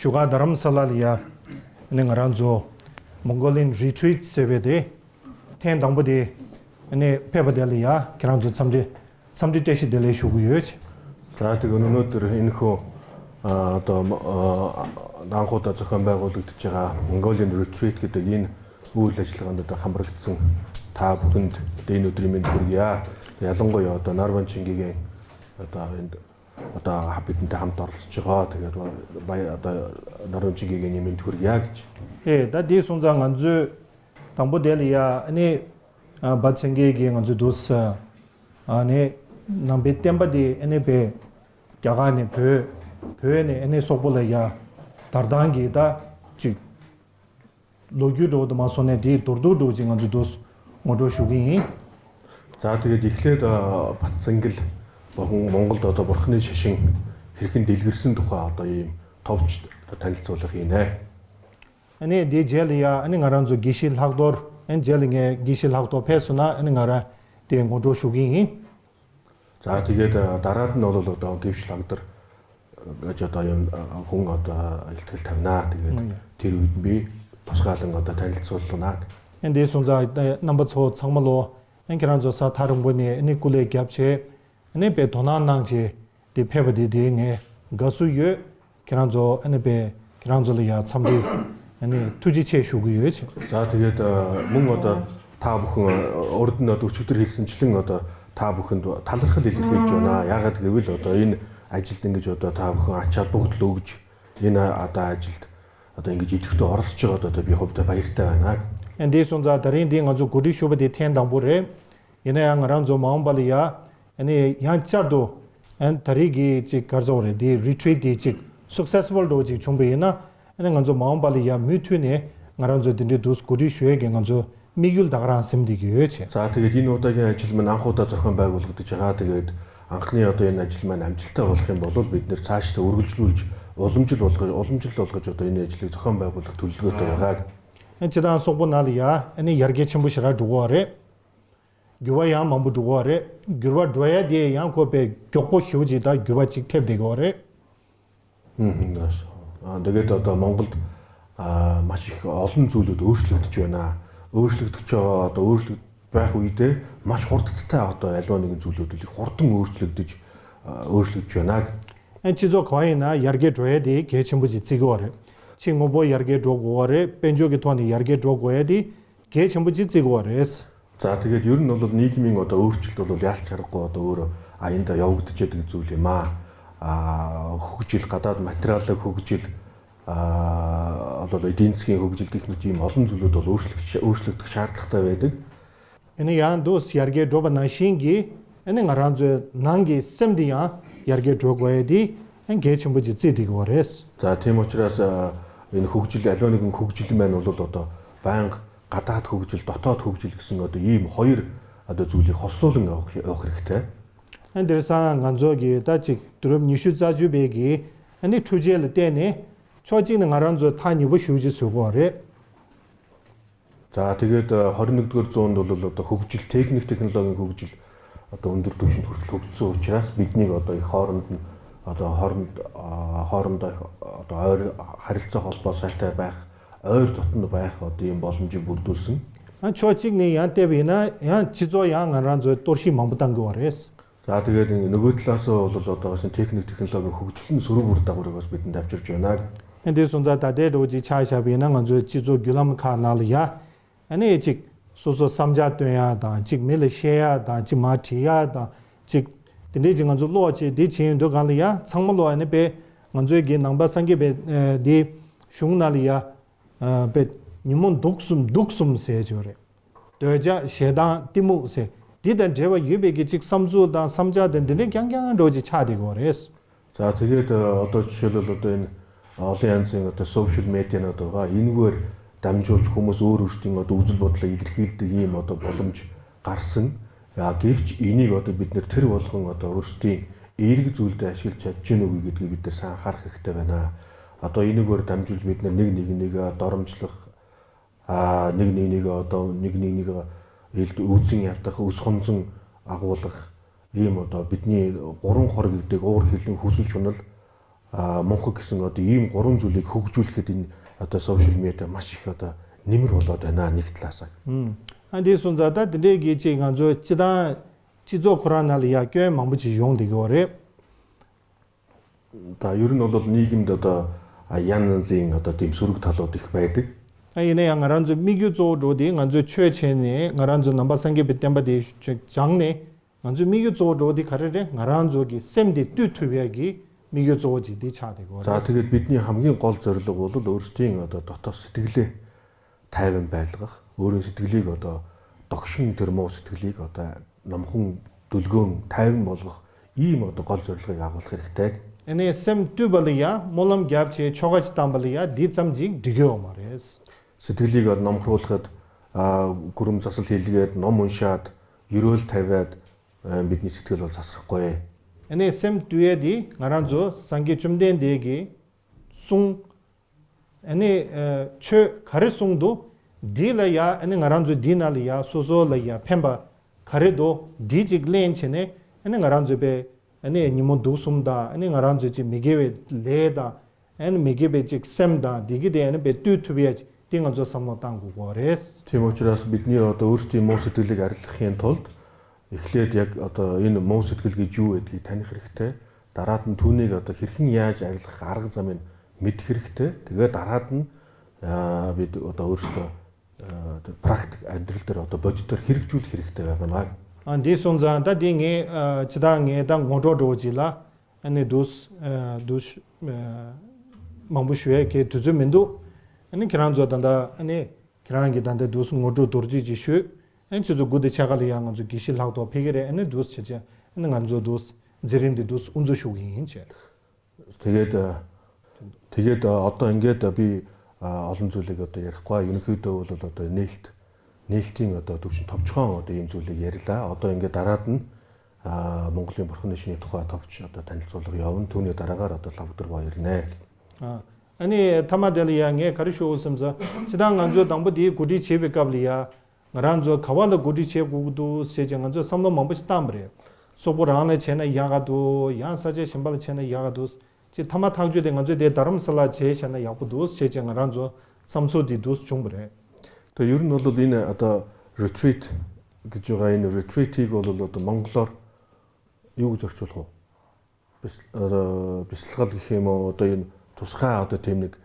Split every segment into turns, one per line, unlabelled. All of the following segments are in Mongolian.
슈가 다람살라리아 닝아란조 몽골인 리트리트 세베데 텐 당부디 네 페바델리아 그란조 삼지 대시 델레 슈구여치
За тэгээ өнөөдөр энэ хөө одоо анхудаа зохион байгуулагдж байгаа Mongolian Retreat гэдэг энэ үйл ажиллагаанд одоо хамрагдсан та бүхэнд энэ өдрийн мэнд хүргье. Ялангуяа одоо Нарван Чингигийн одоо энд одоо бидэнтэй хамт оролцож байгаа. Тэгээд одоо Нарван Чингигийн мэнд хүргье гэж.
дади 순장 안주 당부델리아 아니 바칭기гийн 안주 도스 아니 남베템바디 에네베 야가니 베네 에네 소볼야 다르당기다 지 로규도도 마소네 디 дурдуу 안주 도스 모도 슈기
За тэгээд эхлээд Батцангил Монголд одоо бурхны шашин хэрхэн дэлгэрсэн тухай одоо ийм товч танилцуулга хийнэ.
아니 디젤이야 아니 가란조 기실 학도르 엔 젤링에 기실 학도 페스나 아니 가라 디 모도 슈기
За тэгээд дараад нь бол одоо гівшил хагдар гэж одоо юм хүн одоо илтгэл тавина. Тэгээд тэр үед би тусгаалan одоо танилцуулна.
엔디 순자 넘버 2 창말로 엔케란조사 다른 분이 에니쿨레 갭체 에네베 도난낭지 디 페버디디네 가수여 케란조 에네베 케란조리아 참비 아니 투지체 슈구여지.
За тэгээд мөн одоо та бүхэн урд нь одоо өчигдөр хэлсэнчлэн одоо та бүхэнд талархал илэрхийлж байна. Яагаад гэвэл одоо энэ ажилд ингэж одоо та бүхэн ач холбогдол өгж энэ одоо ажилд одоо ингэж идэвхтэй оролцож байгаад одоо би хувьдаа баяртай байна.
엔디 순자 다른 디 가지고 고리 쇼베디 텐당부레 얘네 양아란조 마음발이야 아니 양차도 엔 다리기 지 가져오래 디 리트리트 지 successful 도지 준비이나 아니 가지고 마음발이야 뮤트네 나란조 딘데 도스 고리 쇼에게 가지고 미귤 다가란 셈디기여치.
За тэгээд энэ удаагийн ажил маань анх удаа зохион байгуулагдаж байгаа. Тэгээд анхны одоо энэ ажил маань амжилттай болох юм бол бид нэр цаашдаа үргэлжлүүлж уламжил болгож одоо энэ ажлыг зохион байгуулах төлөвлөгөөтэй байгаа.
엔치단 소보날이야 아니 яр게 첨부시라 두고아레 규와야 mambu 두고아레 규와 드와야 디 양코베 격보 휴지다 규와 직탭 되고아레
тэгээд одоо Монголд маш их олон зүйлүүд өөрчлөгдөж байна. Өөрчлөгдөж байгаа одоо өөрчлөгд байх үедээ маш хурдцтай одоо альва нэгэн зүйлүүд их хурдан өөрчлөгдөж байна.
엔치조 거이나 яр게 드와야디 개첨부지 지고아레 칭모보 яр게 드고아레 벤조기 토니 яр게 드고야디 개첨부지 지고아레스.
За тэгээд ер нь бол нийгмийн одоо өөрчлөлт бол яалч харахгүй одоо өөр аянда явагдаж байгаа зүйл юм аа. Хөгжил гадаад материалын хөгжил одоо эдийн засгийн хөгжил гэх мэт ийм олон зүйлүүд бол өөрчлөгдөх шаардлагатай байдаг.
Энэ яан дус яргэ дроба нашинги энэ ngaranzo nangi semdia яргэ дрогоэди эн гэчмбүж зэдэг варес.
За тийм учраас энэ хөгжил аливаа нэгэн хөгжил маань бол одоо байнга гадаад хөгжил, дотоод хөгжил гэсэн одоо ийм хоёр одоо зүйлийг хослуулан явах хэрэгтэй.
Эн дэрсэн ганзоги дачи дрөм нишүзажүбеги энэ чужэл дэне 초지는 ngaranzo та нибо шүүжис өгөөрэ. За тэгээд
21-р зуунд бол одоо хөгжил, техник технологийн хөгжил одоо өндөр түвшинд хүртэл хөгжсөн учраас бидний одоо их хоорондоо одоо ойр харилцаа холбоо сайтай байх, ойр дотн байх одоо ийм боломжийг бүрдүүлсэн.
초지는 янтэбина ян чизо ян ngaranzo турши мамбдан гээрээс.
За тэгээд нөгөө талаас бол одоо техник технологийн хөгжил нь сөрөг үр дагаврыг бас бидэнд авчирч байна.
엔디 순자 다데로지 차샤비나 간조 지조 귤람 카날이야 아니 직 소소 삼자되야다 직 밀레시아다 직 마티야다 직 딘데지 간조 로치 디친도 간리야 창물로 안에 베 간조에게 남바상게 디 슝날이야 베 니몬 독숨 세저레 더자 셰다 티무세 디단 제와 유베기 직 삼주다 삼자된 데는 강강 로지 차디고레스.
자 тэгээд одоо жишээлбэл одоо энэ олон янзын одоо сошиал медианууд байгаа. Энэгээр дамжуулж хүмүүс өөр өөрсдийн одоо үзэл бодлоо илэрхийлдэг ийм одоо боломж гарсан. Гэвч энийг одоо бид нэр тэр болгон одоо өөрсдийн эерэг зүйлдээ ашиглаж чадж гэнэ үгүй гэдгийг бид нар сайн анхаарах хэрэгтэй байна. Одоо энэгээр дамжуулж бид нар нэг доромжлох нэг одоо нэг үүсгэн ядах, өс хонзон агуулгах ийм одоо бидний гурван хор гэдэг уур хилэн хүсэл шунал мунхаг гэсэн одоо ийм гурван зүйлийг хөгжүүлэхэд энэ одоо сошиал медиа маш их одоо нэмэр болоод байна нэг талаас.
Анди сунзада дэги чи ганзо чида чизо коранал я гэ мамбуч юм дэгоре.
За ер нь бол нийгэмд одоо ян янзын одоо тийм сөрөг талууд их байдаг.
Айне янгаранзо 미규조 로디 ганзо 최체네 ngaranzo 남바상게 베템바디 장네 ганзо 미규조 로디 가르레 ngaranzo기 셈디 뚜투비야기 미규조지 디차되고.
За тэгээд бидний хамгийн гол зорилго бол өөрсдийн одоо дотоод сэтгэлээ тайван байлгах, өөрийн сэтгэлийг одоо догшин тэр муу сэтгэлийг одоо номхон дүлгөөн тайван болгох ийм одоо гол зорилгыг агуулах хэрэгтэй.
Эне сем түбалия молом гявчи чогаж тамбалия дицамжиг дэгэо марээс.
Сэтгэлийг номхруулахад гүрэм засал хийлгээд ном уншаад ерөөл тавиад бидний сэтгэл бол засахгүй.
Эне сем түеди ngaranzo санги чумден деги сун эне чө 가르송도 딜라야 에네 ngaranzo 디날이야 소소라야 펜바 가르도 디직렌체네 에네 ngaranzo베 에네 니모 도숨다 에네 ngaranzo지 미게베 레다 에네 미게베직 셈다 디기데 에네 베 뚜투비야지 띵언조 삼노땅고고레스.
Тийм учраас бидний одоо өөрсдийн муу сэтгэлийг арилгахын тулд эхлээд яг одоо энэ муу сэтгэл гэж юу гэдгийг таних хэрэгтэй. Дараад нь түүнийг одоо хэрхэн яаж арилгах арга замыг мэдэх хэрэгтэй. Тэгээд дараад нь бид одоо өөрсдөө практик амьдрал дээр одоо бодитоор хэрэгжүүлэх хэрэгтэй байгаа.
Дисунзаанда динги чидаанги дан гонжодожила ане дус мамбушве ке түзүмэнду ане кранзоданда ане кранги дан데 дус гонжо дуржижишу 엔치도 고데 차갈이 양은저 기실하고 페게레 에네 두스 체제 에는 안조 두스 제림데 두스 운조 쇼기인체 тэгээд одоо ингээд би олон зүйлийг одоо ярихгүй ерөнхийдөө бол одоо нээлтийн одоо төвшин товчхон одоо ийм зүйлийг ярьлаа. Одоо ингээд дараад нь Монголын бурхан шины тухай товч одоо танилцуулга явна. Түүний дараагаар одоо лавдргаа ирнэ. 아니 타마델리양에 가르쇼우섬자 지당 안조 당부디 구디 체베갑리야 ngaranzo kawala gudi che gudu sejanganzo samno mambuch tambre soborane chena yagadu yansaje shimbal chena yagadu chi thama thangju de nganzo de dharamsala che chena yagudus sejanganzo samsudi dus chumbre.
То ер нь бол энэ одоо retreat гэж байгаа энэ retreat-ийг бол одоо монголоор юу гэж орчуулах вэ? Бясалгал гэх юм уу одоо энэ тусгай одоо тийм нэг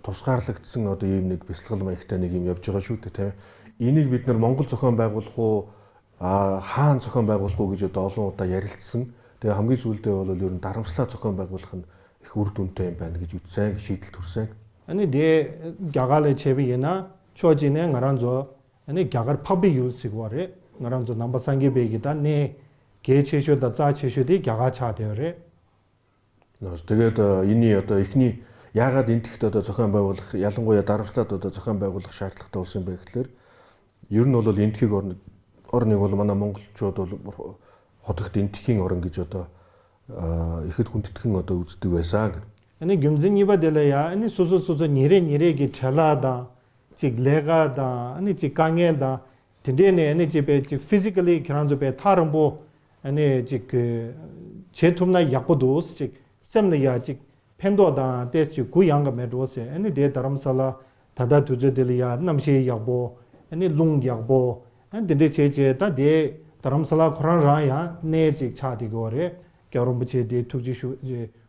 тусгаарлагдсан одоо ийм нэг бясалгал маягтай нэг юм явж байгаа шүү дээ тийм. Энийг бид нар Монгол зохион байгуулах уу хаан зохион байгуулах уу гэж одоо олон удаа ярилцсан. Тэгээ хамгийн сүүлдээ бол ер нь дарамслаа зохион байгуулах нь их үр дүнтэй юм байна гэж үзсэн, шийдэл төрсэн.
아니 데 야갈에 제비에나 초진에 ngaranzo 아니 야갈 파비 유스고래 ngaranzo 남바상게 베기다 네 개체쇼다 자체쇼디 야가 차되어래.
Тэгээд энэний одоо эхний яагаад энтэгт одоо зохион байгуулах ялангуяа дарамслаад одоо зохион байгуулах шаардлагатай болсон бэ гэхээр ер нь бол энтхийг орныг бол манай монголчууд бол хотогт энтхийн орн гэж одоо ихэд хүндэтгэн одоо үздэг байсан.
아니 김진이바 될래야 아니 소소소소 니레기 찰라다 직 레가다 아니 직 강엘다 딘데네 아니 집에 직 physically 그런저베 타름보 아니 직 제tum나 약보도스 직 셈내야 직 펜도다 데스 구양가 메도세 아니 데 다람살라 다다 두제들이야 남시 약보 아니 룽 약보 아니 딘데 제제다 데 다람살라 코란라야 네직 차디고레 겨름부체 데 투지슈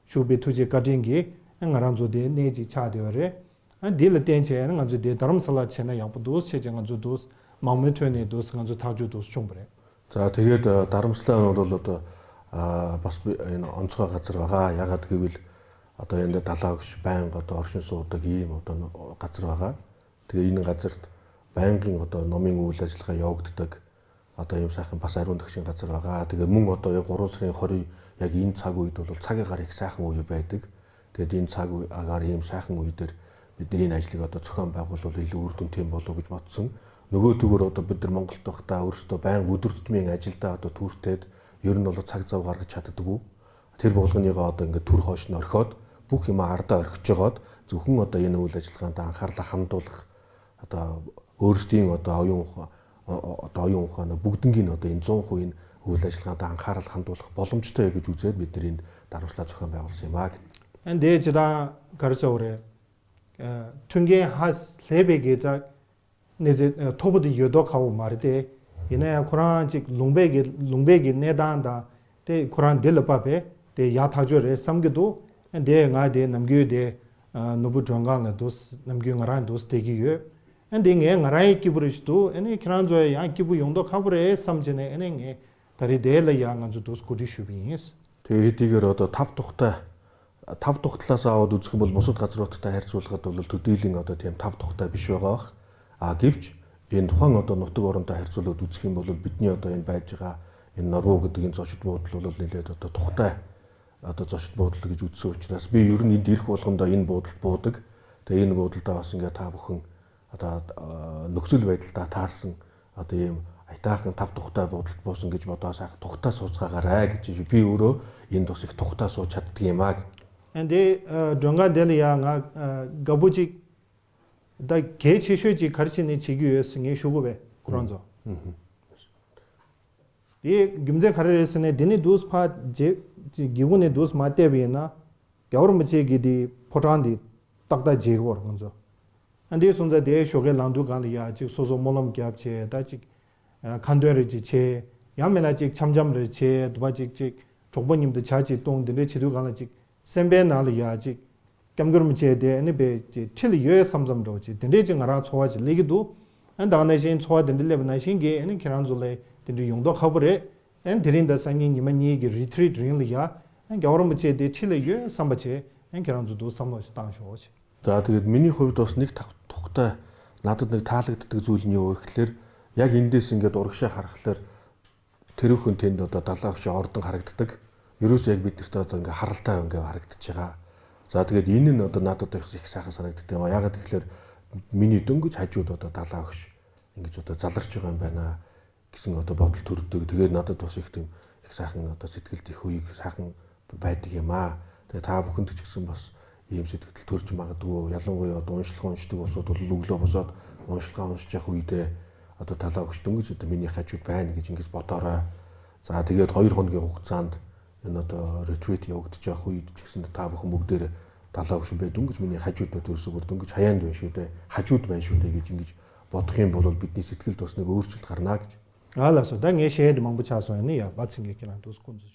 슈베 투제 카딩기 ngaranzode neji chadeore an dil tenche ngaranzode dharamsala chena yapdos chejangazodos mamethone dos nganzo tagjudos chumbre.
За тэгээд дарамслаа нь бол одоо бас энэ онцгой газар байгаа. Ягаад гэвэл одоо энэ далаа өгш байнга одоо оршин суудаг ийм одоо газар байгаа. Тэгээ энэ газарт байнгын одоо номын үйл ажиллагаа явагддаг одоо ийм сайхан бас ариун төгшин газар байгаа. Тэгээ мөн одоо яг 3 сарын 20 яг энэ цаг үед бол цагаагаар их сайхан үе байдаг. Тэгээд энэ цаг агаар ийм сайхан үе дээр бидний энэ ажлыг одоо зохион байгуулвал илүү үр дүнтэй болов гэж бодсон. Нөгөө төгөр одоо бид нар Монголд байхдаа өөрсдөө байнга өдөр тутмын ажилдаа одоо түүртээд ер нь бол цаг зав гаргаж чаддаггүй. Тэр болгоныгоо одоо ингээд төр хойш нь орхиод бүх юм ардаа орхиж жогоод зөвхөн одоо энэ үйл ажиллагаанд анхаарлаа хандуулах одоо өөрсдийн одоо оюун ухааны бүгднгийн одоо энэ 100% үйл ажиллагаанд анхаарал хандуулах боломжтой гэж үзээд бид нар энд дарамслаа зохион байгуулсан юм аа.
내 지다 가르쳐 오래 퉁게 하스 레베게자 내제 토부디 요독하고 말이데 이내야 코란직 롱베기 내단다 데 코란 델바베 데 야타조레 삼게도 데 나데 남규데 노부 정강나 도스 남규 나란 도스 되기요 엔딩에 나라이 기브르스도 에네 크란조에 야 기부 용도 카브레 삼제네 에네게 다리 데레 양안조 도스 고디슈비스
Тэгээ хэдийгээр одоо тав тухтлаас аваад үзэх юм бол бусад газруудтай харьцуулахад бол төдийлөн одоо тийм тав тухтай биш байгаа бах. Гэвч энэ тухайн одоо нутаг оронтой харьцуулаад үзэх юм бол бидний одоо энэ байж байгаа энэ Норвег гэдэг энэ зочид буудал бол нэлээд одоо тухтай одоо зочид буудал гэж үзсэн учраас би ер нь энд ирэх болгондоо энэ буудалд буудаг. Тэгээ энэ буудалдаа бас ингээ та бүхэн одоо нөхцөл байдалтай таарсан одоо ийм айтаахан тав тухтай буудалд буусан гэж бодоо сайх тухтай сууцгаагаарай гэж би өөрөө энд бас их тухтай сууж чаддаг юм аа.
근데 정가 델이야가 가부지 다 개치슈지 가르치는 지기였으니 슈고베 그런죠. 이 김제 가르레스네 데니 도스파 제 기군의 도스 마테비나 겨울무지기디 포탄디 딱다 제고 그런죠. 근데 손자 대 쇼게 란두 간이야 지 소소 몰람 겹체 다지 간도르지 제 야메나직 참잠르 제 도바직 족보님도 자지 동들의 지도 간지 셈베나리아지 감그름제데 네베 칠리 요에 삼삼도지 데레징 알아 초와지 리기도 안다나신 초와든들레브나신게 에는 키란줄레 데 용도 커버레 엔 데린다 상인 니만니기 리트리트 링리아 엔 겨울무제데 칠리 요에 삼바체 엔 키란주도 삼노시 당쇼지.
За тэгээд миний хувьд бас нэг тухтай надад нэг таалагддаг зүйл нь юу гэхээр яг эндээс ингээд урагшаа харахаар тэрүүхэн тэнд одоо далаа хөшөө ордон харагддаг. Ерөөсөө яг бидэрт одоо ингээ харалтай ингээ харагдаж байгаа. За тэгээд энэ нь одоо надад их сайхан санагддаг юм аа. Ягаад гэвэл миний дөнгөж хажууд одоо далаа хөш ингэж одоо заларч байгаа юм байна гэсэн одоо бодол төрдөг. Тэгээд надад бас их тийм их сайхан одоо сэтгэлд их үеиг сайхан байдаг юм аа. Тэгээд та бүхэнд ч гэсэн бас ийм сэтгэл төрж магадгүй. Ялангуяа одоо уншдаг усуд бол өглөө босоод уншлагаа уншиж явах үедээ одоо далаа хөш дөнгөж одоо миний хажууд байна гэж ингэж бодоорой. За тэгээд 2 хоногийн хугацаанд энэ одоо ретрит явагдаж явах үед ч гэсэн та бүхэн бүгдээр далаа хөш бай дөнгөж миний хажууд бай төрсөөр дөнгөж хаяанд байна шүү дээ. Хажууд байна шүү дээ гэж ингэж бодох юм бол бидний сэтгэлд бас нэг өөрчлөлт гарна гэж.
알았어. 당 예시에도 망부차서니 야 마칭게 기란 도스 군주